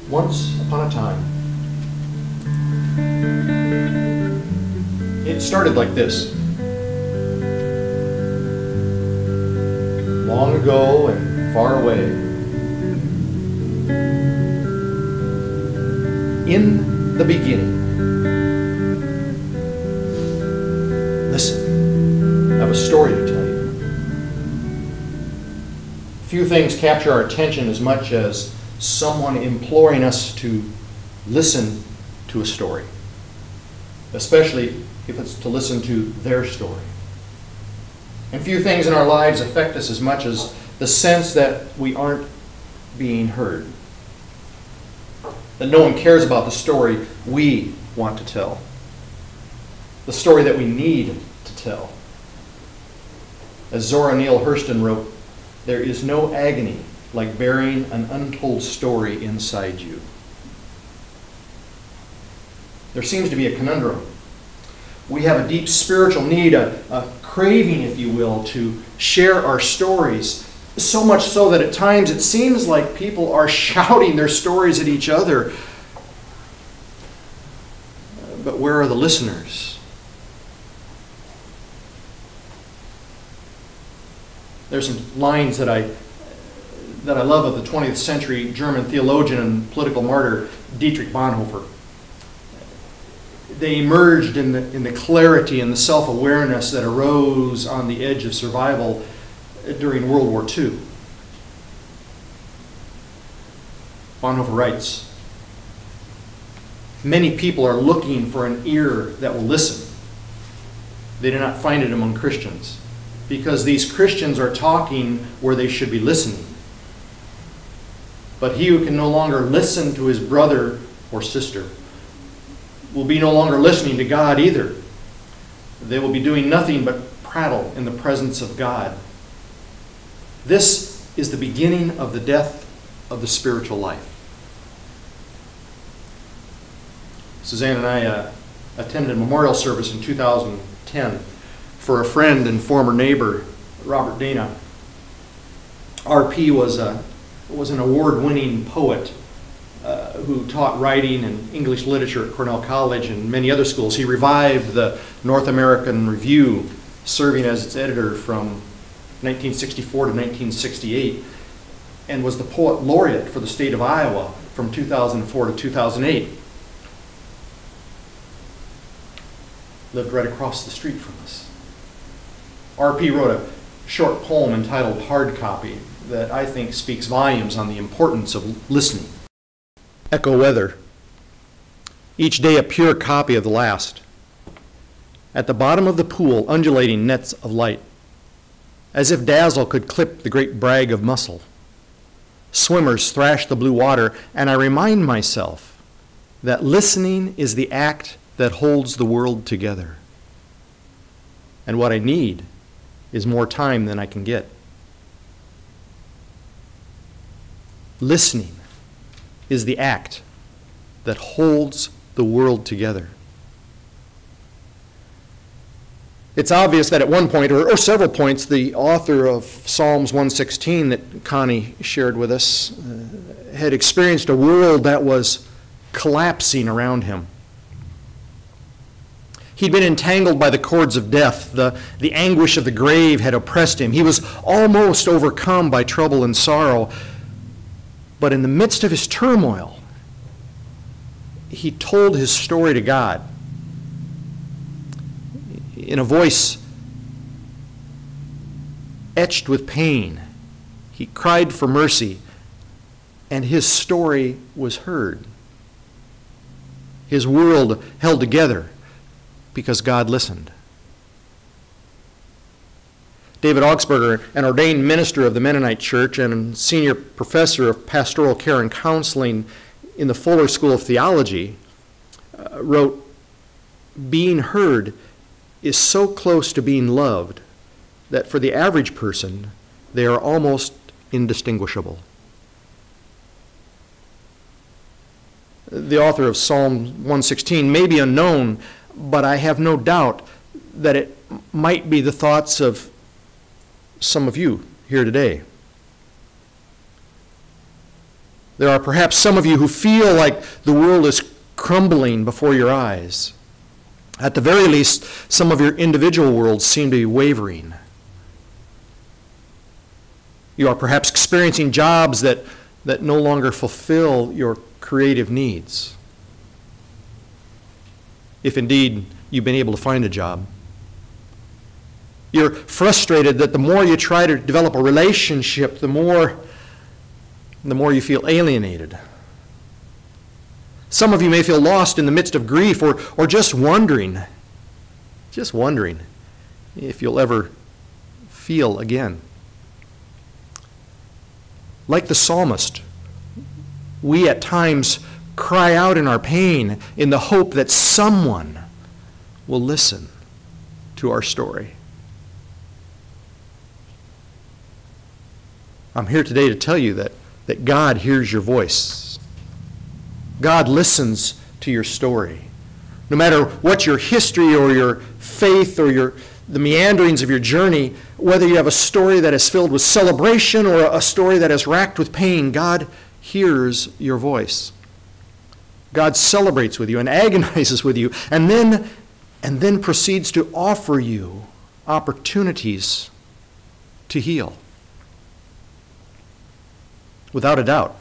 Once upon a time, it started like this. Long ago and far away, in the beginning. Listen, I have a story to tell you. Few things capture our attention as much as someone imploring us to listen to a story, especially if it's to listen to their story. And few things in our lives affect us as much as the sense that we aren't being heard, that no one cares about the story we want to tell, the story that we need to tell. As Zora Neale Hurston wrote, "There is no agony like bearing an untold story inside you." There seems to be a conundrum. We have a deep spiritual need, a craving, if you will, to share our stories, so much so that at times it seems like people are shouting their stories at each other. But where are the listeners? There's some lines that I love of the 20th century German theologian and political martyr Dietrich Bonhoeffer. They emerged in the clarity and the self-awareness that arose on the edge of survival during World War II. Bonhoeffer writes, "Many people are looking for an ear that will listen. They do not find it among Christians, because these Christians are talking where they should be listening. But he who can no longer listen to his brother or sister will be no longer listening to God either. They will be doing nothing but prattle in the presence of God. This is the beginning of the death of the spiritual life." Suzanne and I attended a memorial service in 2010 for a friend and former neighbor, Robert Dana. RP was an award-winning poet who taught writing and English literature at Cornell College and many other schools. He revived the North American Review, serving as its editor from 1964 to 1968, and was the poet laureate for the state of Iowa from 2004 to 2008. Lived right across the street from us. RP wrote a short poem entitled "Hard Copy" that I think speaks volumes on the importance of listening. Echo weather. Each day a pure copy of the last. At the bottom of the pool, undulating nets of light, as if dazzle could clip the great brag of muscle. Swimmers thrash the blue water, and I remind myself that listening is the act that holds the world together. And what I need is more time than I can get. Listening is the act that holds the world together. It's obvious that at one point, or several points, the author of Psalms 116 that Connie shared with us had experienced a world that was collapsing around him. He'd been entangled by the cords of death. The anguish of the grave had oppressed him. He was almost overcome by trouble and sorrow. But in the midst of his turmoil, he told his story to God. In a voice etched with pain, he cried for mercy, and his story was heard. His world held together because God listened. David Augsburger, an ordained minister of the Mennonite Church and senior professor of pastoral care and counseling in the Fuller School of Theology, wrote, "Being heard is so close to being loved that for the average person, they are almost indistinguishable." The author of Psalm 116 may be unknown, but I have no doubt that it might be the thoughts of some of you here today. There are perhaps some of you who feel like the world is crumbling before your eyes. At the very least, some of your individual worlds seem to be wavering. You are perhaps experiencing jobs that no longer fulfill your creative needs, if indeed you've been able to find a job. You're frustrated that the more you try to develop a relationship, the more you feel alienated. Some of you may feel lost in the midst of grief or just wondering if you'll ever feel again. Like the psalmist, we at times cry out in our pain in the hope that someone will listen to our story. I'm here today to tell you that God hears your voice. God listens to your story. No matter what your history or your faith or the meanderings of your journey, whether you have a story that is filled with celebration or a story that is racked with pain, God hears your voice. God celebrates with you and agonizes with you and then proceeds to offer you opportunities to heal. Without a doubt,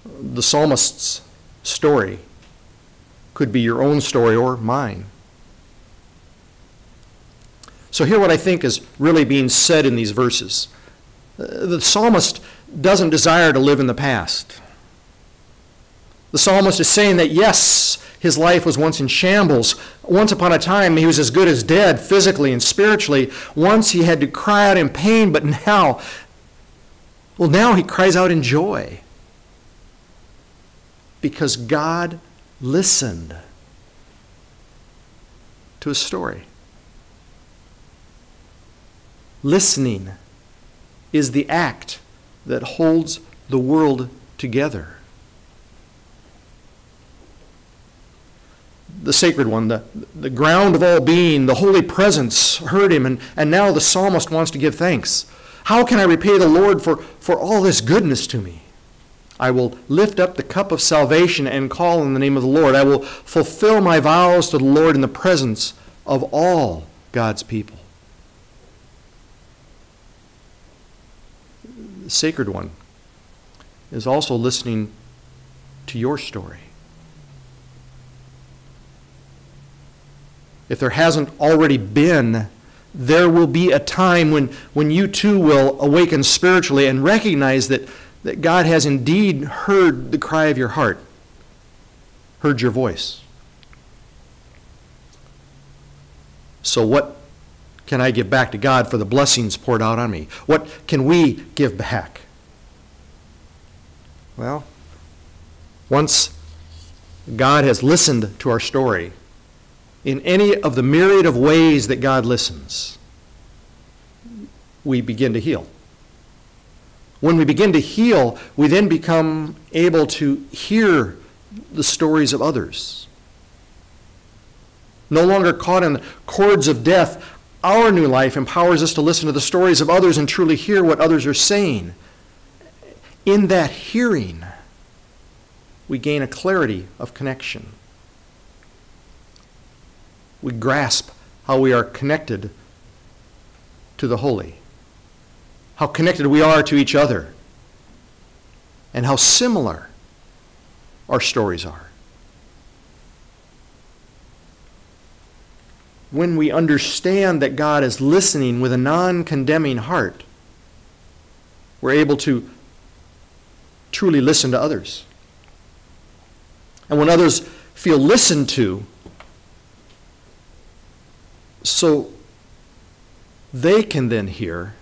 the psalmist's story could be your own story or mine. So hear what I think is really being said in these verses. The psalmist doesn't desire to live in the past. The psalmist is saying that yes, his life was once in shambles. Once upon a time, he was as good as dead, physically and spiritually. Once he had to cry out in pain, but now he cries out in joy. Because God listened to his story. Listening is the act that holds the world together. The sacred one, the ground of all being, the holy presence heard him, and now the psalmist wants to give thanks. How can I repay the Lord for all this goodness to me? I will lift up the cup of salvation and call on the name of the Lord. I will fulfill my vows to the Lord in the presence of all God's people. The sacred one is also listening to your story. If there hasn't already been, there will be a time when you too will awaken spiritually and recognize that God has indeed heard the cry of your heart, heard your voice. So what can I give back to God for the blessings poured out on me? What can we give back? Well, once God has listened to our story, in any of the myriad of ways that God listens, we begin to heal. When we begin to heal, we then become able to hear the stories of others. No longer caught in the cords of death, our new life empowers us to listen to the stories of others and truly hear what others are saying. In that hearing, we gain a clarity of connection. We grasp how we are connected to the holy, how connected we are to each other, and how similar our stories are. When we understand that God is listening with a non-condemning heart, we're able to truly listen to others. And when others feel listened to, so they can then hear,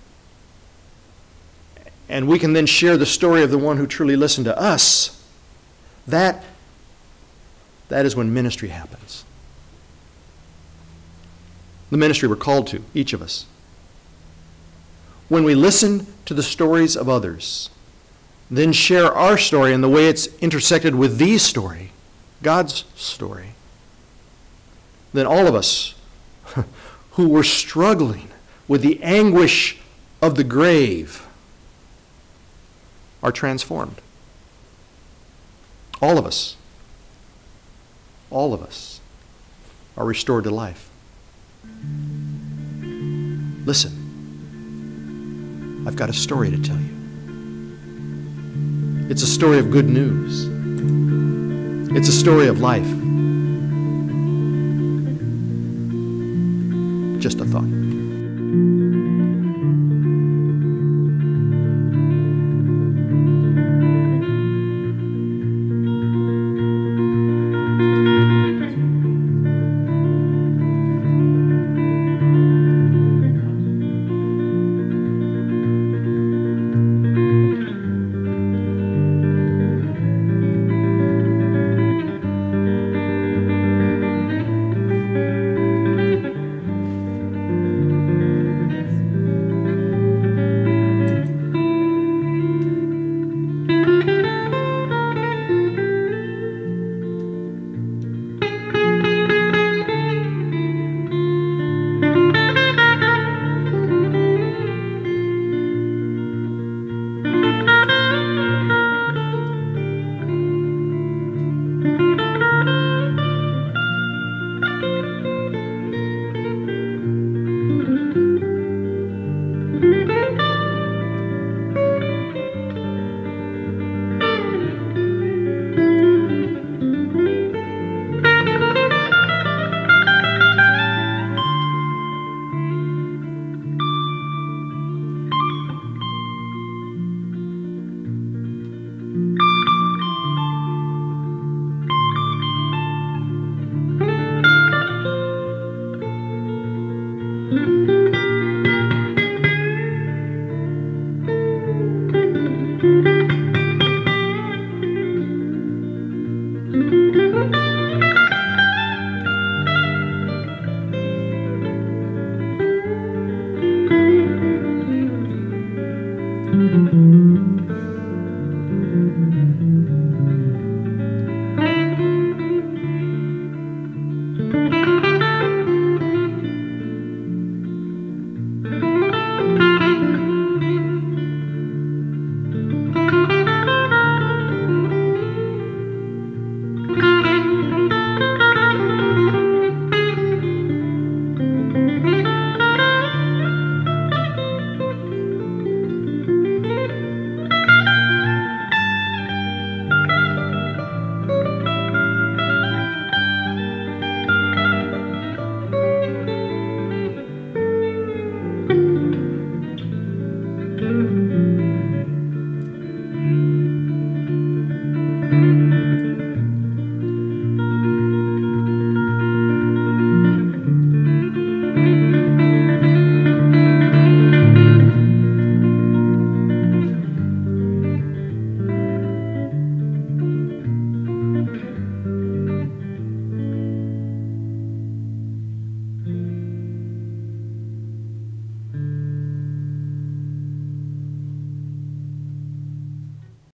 and we can then share the story of the one who truly listened to us, that is when ministry happens. The ministry we're called to, each of us. When we listen to the stories of others, then share our story and the way it's intersected with the story, God's story, then all of us who were struggling with the anguish of the grave are transformed. All of us are restored to life. Listen, I've got a story to tell you. It's a story of good news. It's a story of life. Just a thought.